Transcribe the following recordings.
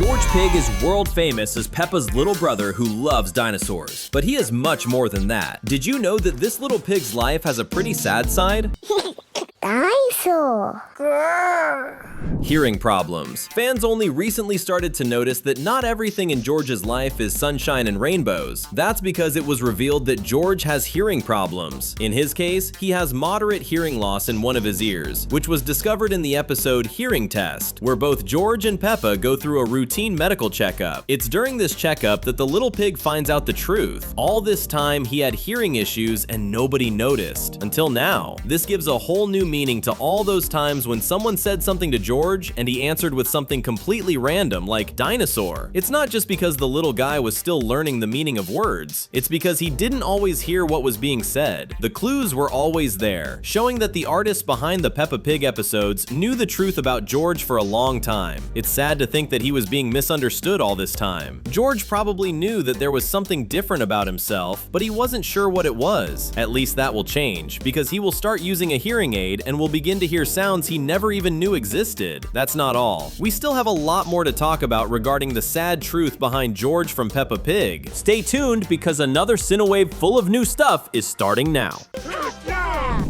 George Pig is world famous as Peppa's little brother who loves dinosaurs. But he is much more than that. Did you know that this little pig's life has a pretty sad side? Dinosaur. Hearing problems. Fans only recently started to notice that not everything in George's life is sunshine and rainbows. That's because it was revealed that George has hearing problems. In his case, he has moderate hearing loss in one of his ears, which was discovered in the episode Hearing Test, where both George and Peppa go through a routine medical checkup. It's during this checkup that the little pig finds out the truth. All this time, he had hearing issues and nobody noticed. Until now. This gives a whole new meaning to all those times when someone said something to George and he answered with something completely random like dinosaur. It's not just because the little guy was still learning the meaning of words. It's because he didn't always hear what was being said. The clues were always there, showing that the artists behind the Peppa Pig episodes knew the truth about George for a long time. It's sad to think that he was being misunderstood all this time. George probably knew that there was something different about himself, but he wasn't sure what it was. At least that will change, because he will start using a hearing aid and will begin to hear sounds he never even knew existed. That's not all. We still have a lot more to talk about regarding the sad truth behind George from Peppa Pig. Stay tuned because another Cinewave full of new stuff is starting now.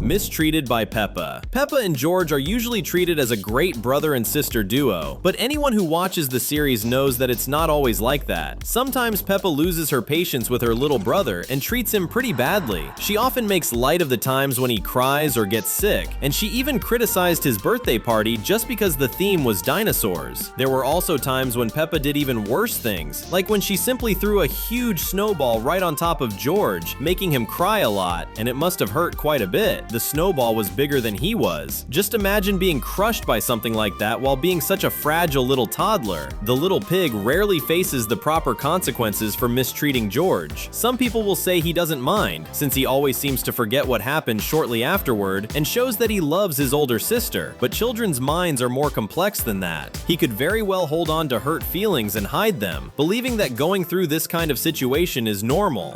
Mistreated by Peppa. Peppa and George are usually treated as a great brother and sister duo, but anyone who watches the series knows that it's not always like that. Sometimes Peppa loses her patience with her little brother and treats him pretty badly. She often makes light of the times when he cries or gets sick, and she even criticized his birthday party just because the theme was dinosaurs. There were also times when Peppa did even worse things, like when she simply threw a huge snowball right on top of George, making him cry a lot, and it must have hurt quite a bit. The snowball was bigger than he was. Just imagine being crushed by something like that while being such a fragile little toddler. The little pig rarely faces the proper consequences for mistreating George. Some people will say he doesn't mind, since he always seems to forget what happened shortly afterward and shows that he loves his older sister, but children's minds are more complex than that. He could very well hold on to hurt feelings and hide them, believing that going through this kind of situation is normal.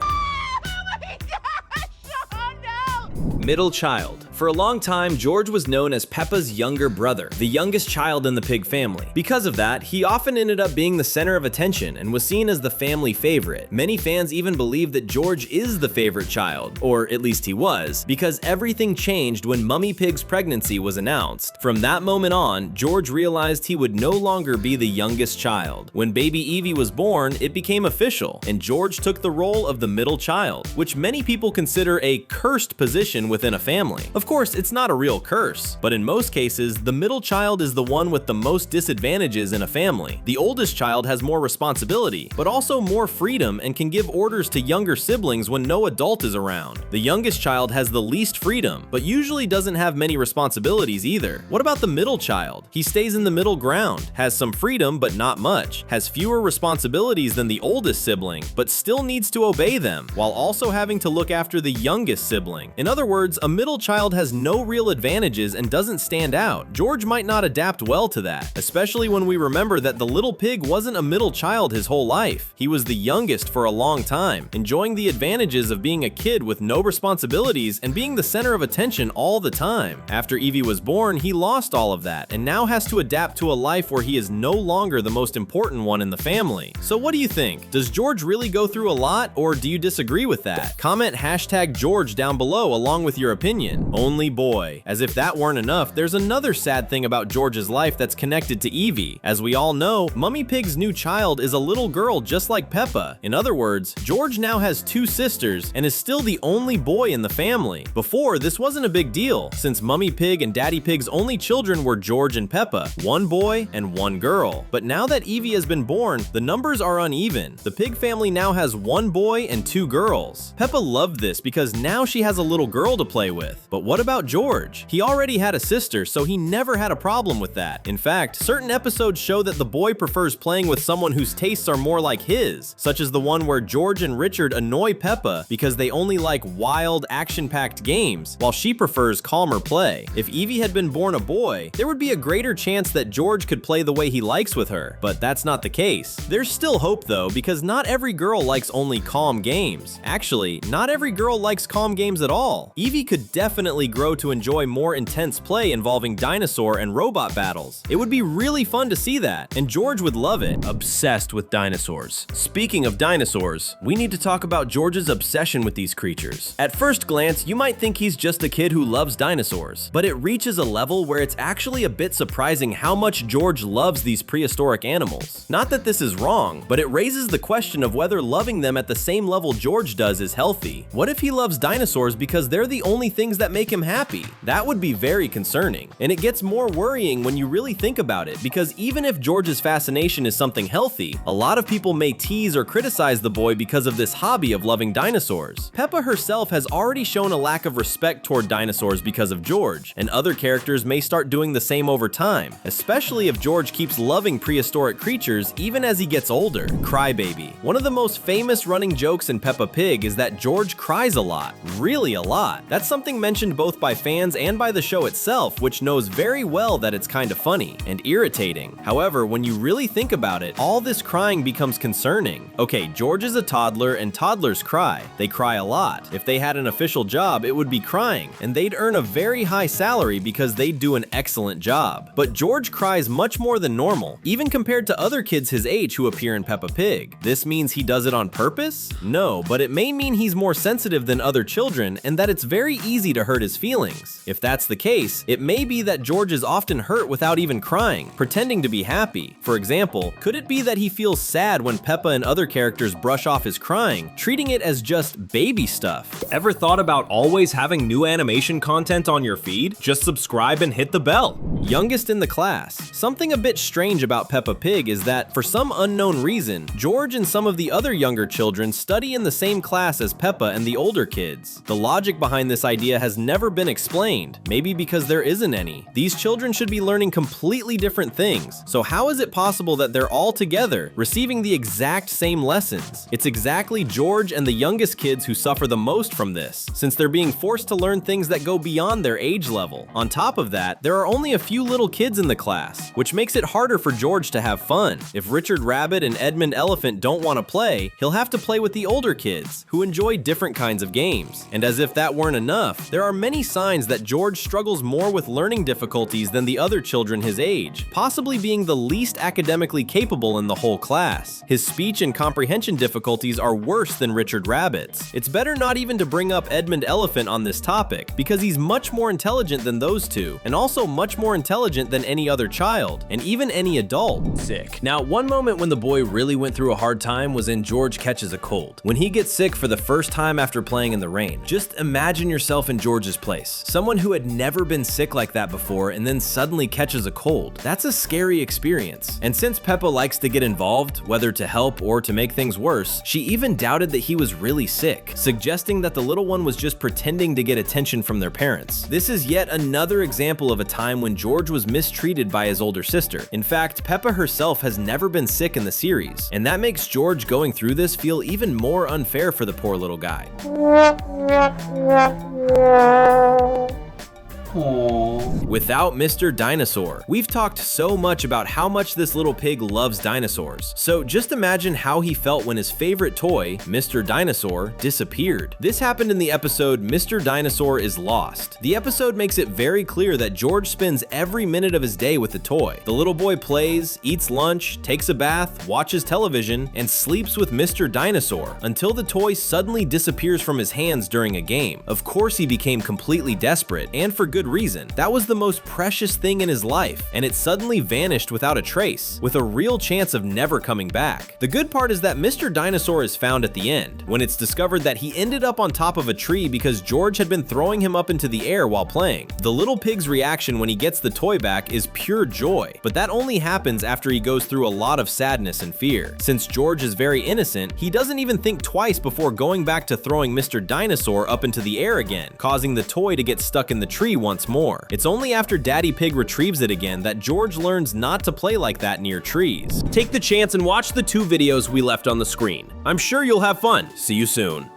Middle child. For a long time, George was known as Peppa's younger brother, the youngest child in the pig family. Because of that, he often ended up being the center of attention and was seen as the family favorite. Many fans even believe that George is the favorite child, or at least he was, because everything changed when Mummy Pig's pregnancy was announced. From that moment on, George realized he would no longer be the youngest child. When baby Evie was born, it became official, and George took the role of the middle child, which many people consider a cursed position within a family. Of course, it's not a real curse, but in most cases, the middle child is the one with the most disadvantages in a family. The oldest child has more responsibility, but also more freedom and can give orders to younger siblings when no adult is around. The youngest child has the least freedom, but usually doesn't have many responsibilities either. What about the middle child? He stays in the middle ground, has some freedom but not much, has fewer responsibilities than the oldest sibling, but still needs to obey them, while also having to look after the youngest sibling. In other words, a middle child has no real advantages and doesn't stand out. George might not adapt well to that, especially when we remember that the little pig wasn't a middle child his whole life. He was the youngest for a long time, enjoying the advantages of being a kid with no responsibilities and being the center of attention all the time. After Evie was born, he lost all of that and now has to adapt to a life where he is no longer the most important one in the family. So what do you think? Does George really go through a lot, or do you disagree with that? Comment #George down below along with your opinion. Only boy. As if that weren't enough, there's another sad thing about George's life that's connected to Evie. As we all know, Mummy Pig's new child is a little girl just like Peppa. In other words, George now has two sisters and is still the only boy in the family. Before, this wasn't a big deal, since Mummy Pig and Daddy Pig's only children were George and Peppa, one boy and one girl. But now that Evie has been born, the numbers are uneven. The pig family now has one boy and two girls. Peppa loved this because now she has a little girl to play with. But what about George? He already had a sister, so he never had a problem with that. In fact, certain episodes show that the boy prefers playing with someone whose tastes are more like his, such as the one where George and Richard annoy Peppa because they only like wild, action-packed games, while she prefers calmer play. If Evie had been born a boy, there would be a greater chance that George could play the way he likes with her, but that's not the case. There's still hope though, because not every girl likes only calm games. Actually, not every girl likes calm games at all. Evie could definitely suddenly grow to enjoy more intense play involving dinosaur and robot battles. It would be really fun to see that, and George would love it. Obsessed with dinosaurs. Speaking of dinosaurs, we need to talk about George's obsession with these creatures. At first glance, you might think he's just a kid who loves dinosaurs, but it reaches a level where it's actually a bit surprising how much George loves these prehistoric animals. Not that this is wrong, but it raises the question of whether loving them at the same level George does is healthy. What if he loves dinosaurs because they're the only things that make him happy? That would be very concerning. And it gets more worrying when you really think about it, because even if George's fascination is something healthy, a lot of people may tease or criticize the boy because of this hobby of loving dinosaurs. Peppa herself has already shown a lack of respect toward dinosaurs because of George, and other characters may start doing the same over time, especially if George keeps loving prehistoric creatures even as he gets older. Crybaby. One of the most famous running jokes in Peppa Pig is that George cries a lot. Really a lot. That's something mentioned both by fans and by the show itself, which knows very well that it's kind of funny and irritating. However, when you really think about it, all this crying becomes concerning. Okay, George is a toddler and toddlers cry. They cry a lot. If they had an official job, it would be crying, and they'd earn a very high salary because they'd do an excellent job. But George cries much more than normal, even compared to other kids his age who appear in Peppa Pig. This means he does it on purpose? No, but it may mean he's more sensitive than other children and that it's very easy to hurt his feelings. If that's the case, it may be that George is often hurt without even crying, pretending to be happy. For example, could it be that he feels sad when Peppa and other characters brush off his crying, treating it as just baby stuff? Ever thought about always having new animation content on your feed? Just subscribe and hit the bell. Youngest in the class. Something a bit strange about Peppa Pig is that, for some unknown reason, George and some of the other younger children study in the same class as Peppa and the older kids. The logic behind this idea has never been explained, maybe because there isn't any. These children should be learning completely different things, so how is it possible that they're all together, receiving the exact same lessons? It's exactly George and the youngest kids who suffer the most from this, since they're being forced to learn things that go beyond their age level. On top of that, there are only a few little kids in the class, which makes it harder for George to have fun. If Richard Rabbit and Edmund Elephant don't want to play, he'll have to play with the older kids, who enjoy different kinds of games. And as if that weren't enough, there are many signs that George struggles more with learning difficulties than the other children his age, possibly being the least academically capable in the whole class. His speech and comprehension difficulties are worse than Richard Rabbit's. It's better not even to bring up Edmund Elephant on this topic, because he's much more intelligent than those two, and also much more intelligent than any other child, and even any adult. Sick. Now, one moment when the boy really went through a hard time was in George Catches a Cold, when he gets sick for the first time after playing in the rain. Just imagine yourself in George's place, someone who had never been sick like that before and then suddenly catches a cold. That's a scary experience. And since Peppa likes to get involved, whether to help or to make things worse, she even doubted that he was really sick, suggesting that the little one was just pretending to get attention from their parents. This is yet another example of a time when George was mistreated by his older sister. In fact, Peppa herself has never been sick in the series, and that makes George going through this feel even more unfair for the poor little guy. Without Mr. Dinosaur. We've talked so much about how much this little pig loves dinosaurs, so just imagine how he felt when his favorite toy, Mr. Dinosaur, disappeared. This happened in the episode Mr. Dinosaur is Lost. The episode makes it very clear that George spends every minute of his day with the toy. The little boy plays, eats lunch, takes a bath, watches television, and sleeps with Mr. Dinosaur until the toy suddenly disappears from his hands during a game. Of course he became completely desperate, and for good reason. That was the most precious thing in his life, and it suddenly vanished without a trace, with a real chance of never coming back. The good part is that Mr. Dinosaur is found at the end, when it's discovered that he ended up on top of a tree because George had been throwing him up into the air while playing. The little pig's reaction when he gets the toy back is pure joy, but that only happens after he goes through a lot of sadness and fear. Since George is very innocent, he doesn't even think twice before going back to throwing Mr. Dinosaur up into the air again, causing the toy to get stuck in the tree once more. It's only after Daddy Pig retrieves it again that George learns not to play like that near trees. Take the chance and watch the 2 videos we left on the screen. I'm sure you'll have fun. See you soon.